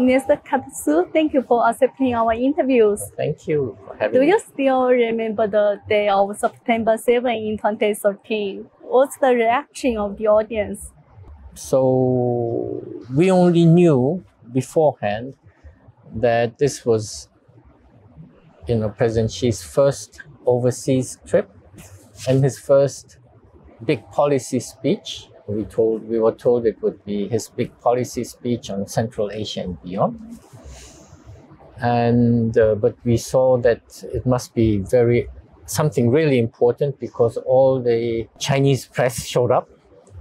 Mr. Katsu, thank you for accepting our interviews. Thank you for having Do me. you still remember the day of September 7 in 2013? What's the reaction of the audience? So we only knew beforehand that this was, President Xi's first overseas trip and his first big policy speech. We were told it would be his big policy speech on Central Asia and beyond. And but we saw that it must be something really important, because all the Chinese press showed up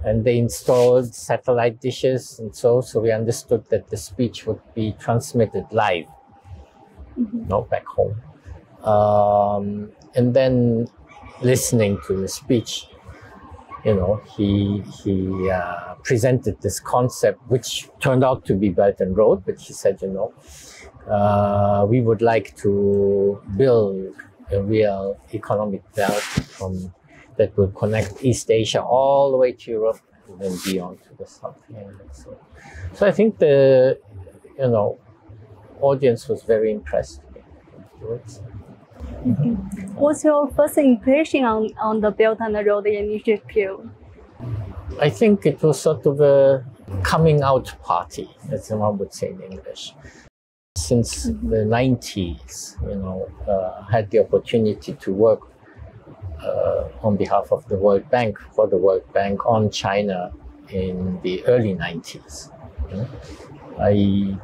and they installed satellite dishes and so we understood that the speech would be transmitted live, not back home. And then listening to the speech, he presented this concept, which turned out to be Belt and Road, but he said, we would like to build a real economic belt that will connect East Asia all the way to Europe and then beyond to the South. So I think the audience was very impressed afterwards. What's your first impression on the Belt and Road Initiative? I think it was sort of a coming out party, as one would say in English. Since the 90s, had the opportunity to work on behalf of the World Bank, for the World Bank on China in the early 90s. I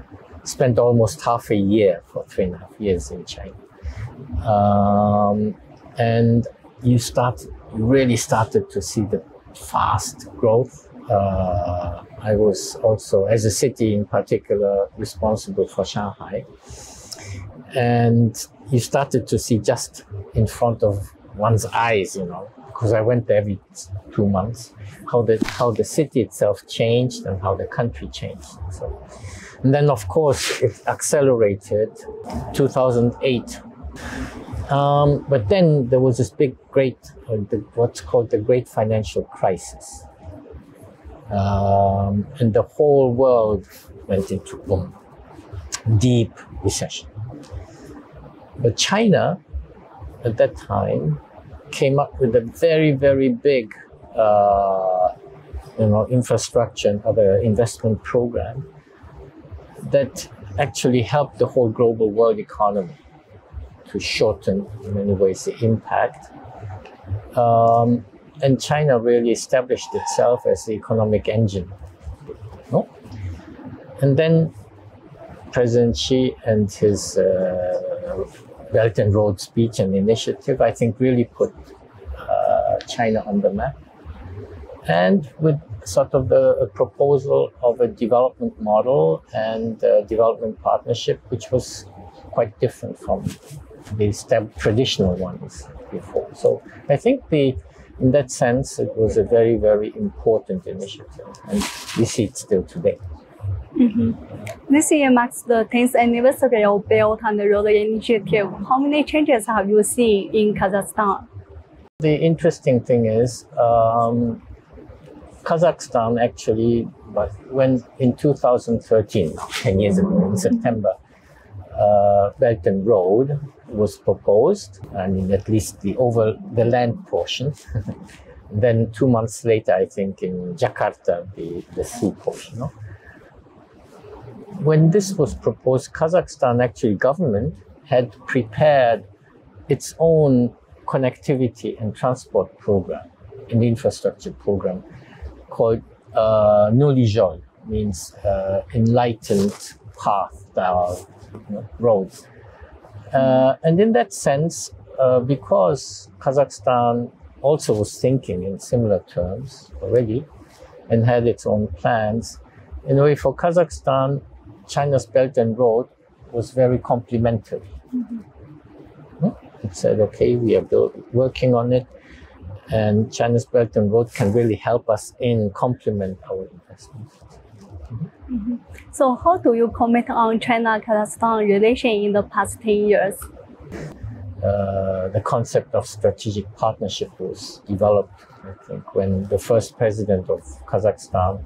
spent almost half a year for 3.5 years in China. And you really started to see the fast growth. I was also, as a city in particular, responsible for Shanghai. And you started to see just in front of one's eyes, because I went there every 2 months, how the city itself changed and how the country changed. And then, of course, it accelerated 2008. But then there was this what's called the Great Financial Crisis. And the whole world went into deep recession. But China, at that time, came up with a very, very big infrastructure and other investment program that actually helped the whole global world economy to shorten, in many ways, the impact. And China really established itself as the economic engine. And then President Xi and his Belt and Road speech and initiative, I think, really put China on the map. And with sort of a proposal of a development model and development partnership, which was quite different from the traditional ones before. So I think in that sense, it was a very, very important initiative, and we see it still today. This year marks the 10th anniversary of Belt and Road Initiative. How many changes have you seen in Kazakhstan? The interesting thing is, Kazakhstan actually, when in 2013, 10 years ago, in September, Belt and Road was proposed. I mean, at least the land portion. Then 2 months later, I think in Jakarta, the sea portion. When this was proposed, Kazakhstan government had prepared its own connectivity and transport program, an infrastructure program called Nulizhol, means enlightened path, roads. And in that sense, because Kazakhstan also was thinking in similar terms already and had its own plans, in a way, for Kazakhstan, China's Belt and Road was very complementary. It said, okay, we are working on it, and China's Belt and Road can really help us complement our investments. So how do you comment on China-Kazakhstan relation in the past 10 years? The concept of strategic partnership was developed, I think, when the first president of Kazakhstan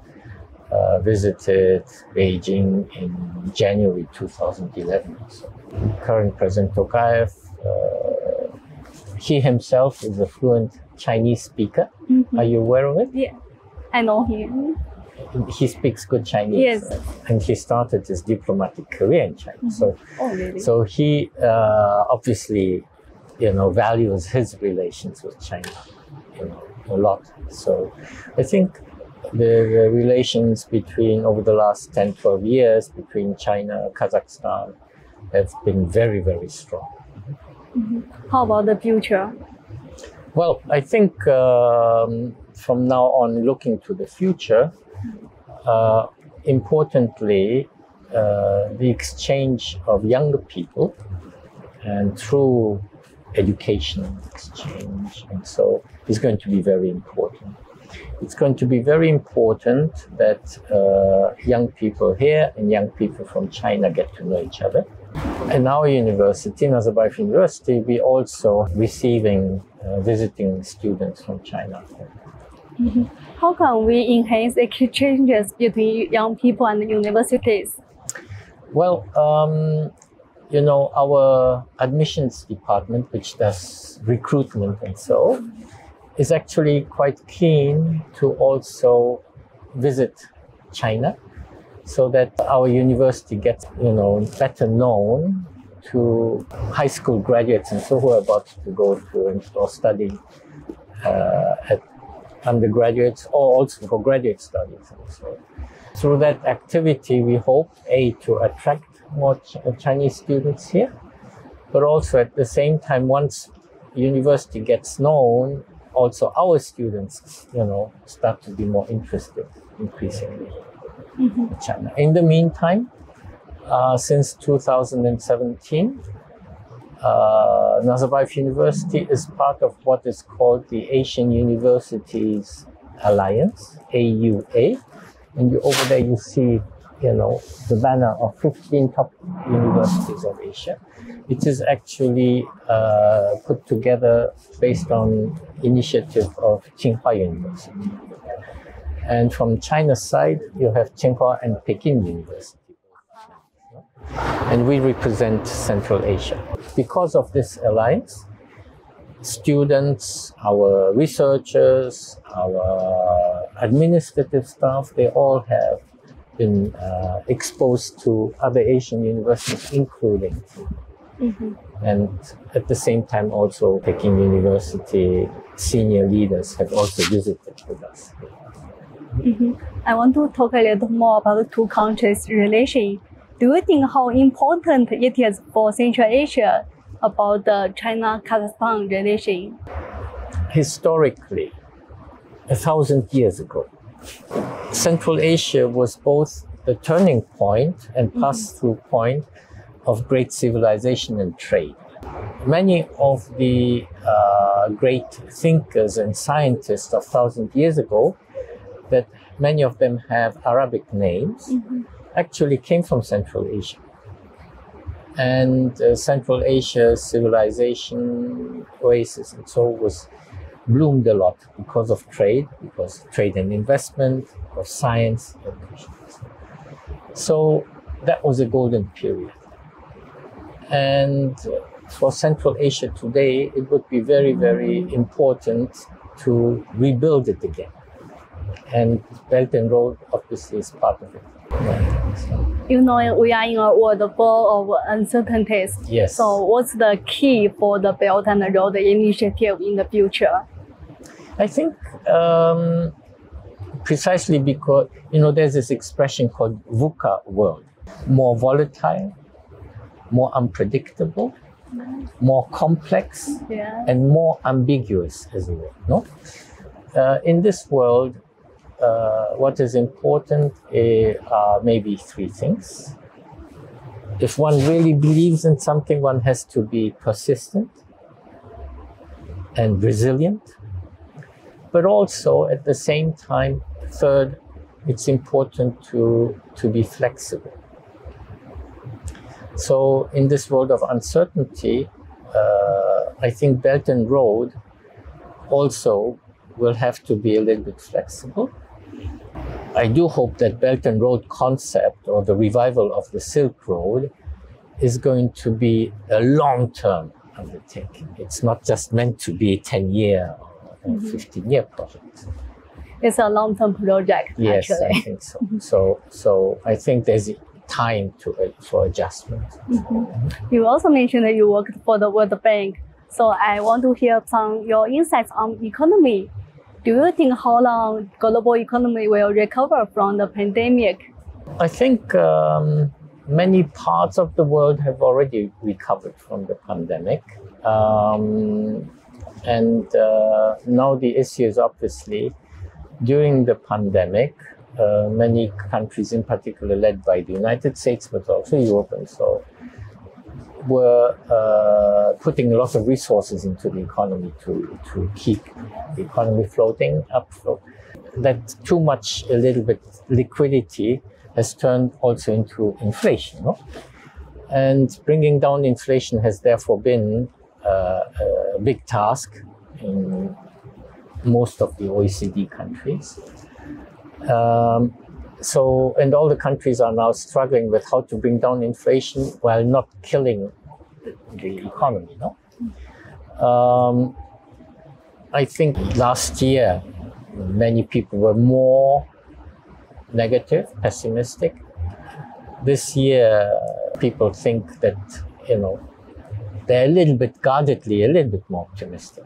visited Beijing in January 2011. So, current President Tokayev, he himself is a fluent Chinese speaker. Are you aware of it? Yeah, I know him. He speaks good Chinese. Yes. And he started his diplomatic career in China. So, really? so he obviously, values his relations with China, a lot. So I think the relations over the last 10, 12 years between China and Kazakhstan have been very, very strong. How about the future? Well, I think from now on, looking to the future, importantly, the exchange of younger people and through education exchange, and so is going to be very important. It's going to be very important that young people here and young people from China get to know each other. In our university, Nazarbayev University, we also receiving visiting students from China. How can we enhance exchanges between young people and universities? Well, our admissions department, which does recruitment and so, is actually quite keen to also visit China so that our university gets, better known to high school graduates and so who are about to go to or study at undergraduates or also for graduate studies and so. Through that activity, we hope, to attract more Chinese students here, but also at the same time, once university gets known, also our students, start to be more interested increasingly in China. In the meantime, since 2017, Nazarbayev University is part of what is called the Asian Universities Alliance, AUA. And over there you see, the banner of 15 top universities of Asia. It is actually put together based on initiative of Tsinghua University. And from China's side, you have Tsinghua and Peking University. And we represent Central Asia. Because of this alliance, students, our researchers, our administrative staff, they all have been exposed to other Asian universities, including. And at the same time, also Peking University senior leaders have also visited with us. I want to talk a little more about the two countries' relation. Do you think how important it is for Central Asia about the China-Kazakhstan relation? Historically, 1,000 years ago, Central Asia was both the turning point and pass-through point of great civilization and trade. Many of the great thinkers and scientists of 1,000 years ago, that many of them have Arabic names, actually came from Central Asia. And Central Asia's civilization, oasis, and so was bloomed a lot because of trade, because trade and investment, of science, education. So that was a golden period. And for Central Asia today, it would be very, very important to rebuild it again. And Belt and Road obviously is part of it. We are in a world full of uncertainties. Yes. So what's the key for the Belt and Road initiative in the future? I think precisely because, there's this expression called VUCA world. More volatile, more unpredictable, more complex, and more ambiguous as well. No? In this world, what is important are maybe three things. If one really believes in something, one has to be persistent and resilient. But also, at the same time, third, it's important to be flexible. So in this world of uncertainty, I think Belt and Road also will have to be a little bit flexible. I do hope that Belt and Road concept or the revival of the Silk Road is going to be a long-term undertaking. It's not just meant to be a 10-year or 15-year project. It's a long-term project, yes, actually. I think so. So I think there's time for adjustment. You also mentioned that you worked for the World Bank. So I want to hear some your insights on economy. Do you think how long global economy will recover from the pandemic? I think many parts of the world have already recovered from the pandemic. And now the issue is obviously during the pandemic, many countries, in particular led by the United States, but also Europe and so, were putting a lot of resources into the economy to keep the economy floating up. That too much, a little bit liquidity has turned also into inflation. No? And bringing down inflation has therefore been a big task in most of the OECD countries. And all the countries are now struggling with how to bring down inflation while not killing the economy. No? I think last year, many people were more negative, pessimistic. This year, people think that, they're a little bit guardedly, a little bit more optimistic.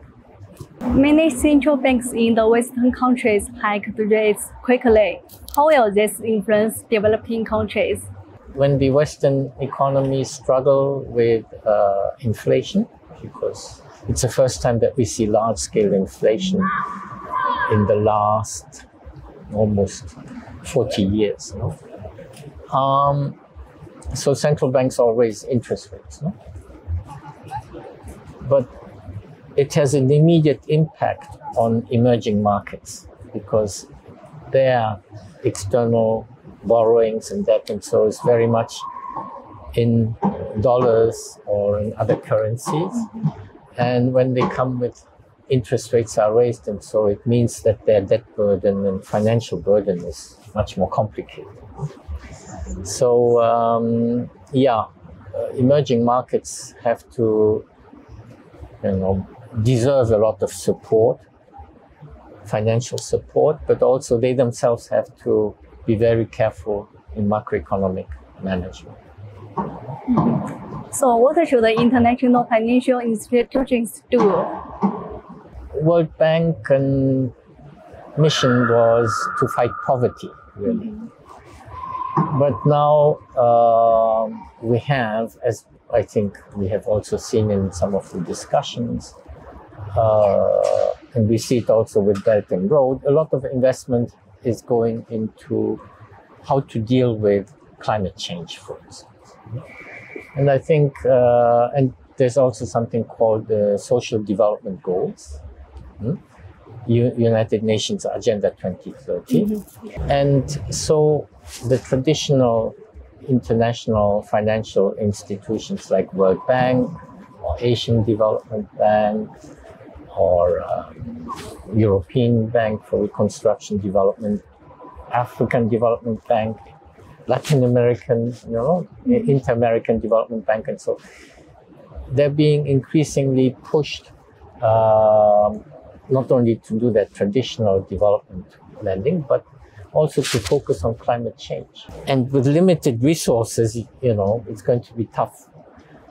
Many central banks in the Western countries hiked rates quickly. How will this influence developing countries? When the Western economies struggle with inflation, because it's the first time that we see large-scale inflation in the last almost 40 years. So central banks all raise interest rates. No? But it has an immediate impact on emerging markets because their external borrowings and debt and so is very much in dollars or in other currencies. And when they come with interest rates are raised, and so it means that their debt burden and financial burden is much more complicated. So emerging markets have to deserve a lot of support, financial support, but also they themselves have to be very careful in macroeconomic management. So what should the international financial institutions do? World Bank mission was to fight poverty, really. But now we have, as I think we have also seen in some of the discussions, and we see it also with Belt and Road, a lot of investment is going into how to deal with climate change, for instance. And I think, and there's also something called the Social Development Goals, United Nations Agenda 2030. And so the traditional international financial institutions like World Bank or Asian Development Bank or European Bank for Reconstruction Development, African Development Bank, Latin American, Inter-American Development Bank, and so they're being increasingly pushed not only to do that traditional development lending, but also to focus on climate change. And with limited resources, it's going to be tough.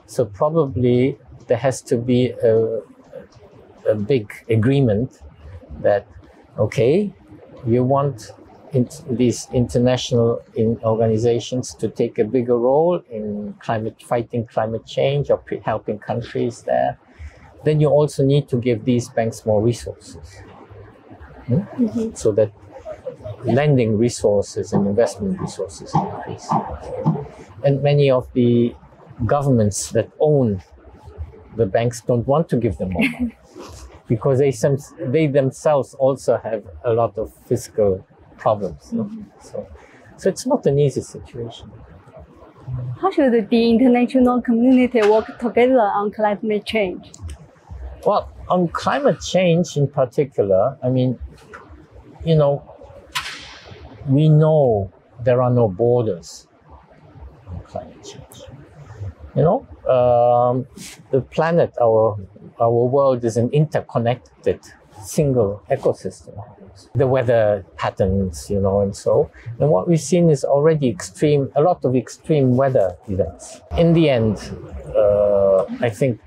So probably there has to be a big agreement that, okay, you want these international organizations to take a bigger role in fighting climate change or helping countries there, then you also need to give these banks more resources. So that lending resources and investment resources increase. And many of the governments that own the banks don't want to give them more money because they themselves also have a lot of fiscal problems. So it's not an easy situation. How should the international community work together on climate change? Well, on climate change in particular, we know there are no borders in climate change. You know, the planet, our world is an interconnected single ecosystem. The weather patterns, you know, and what we've seen is already a lot of extreme weather events. In the end, I think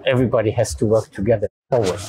everybody has to work together forward.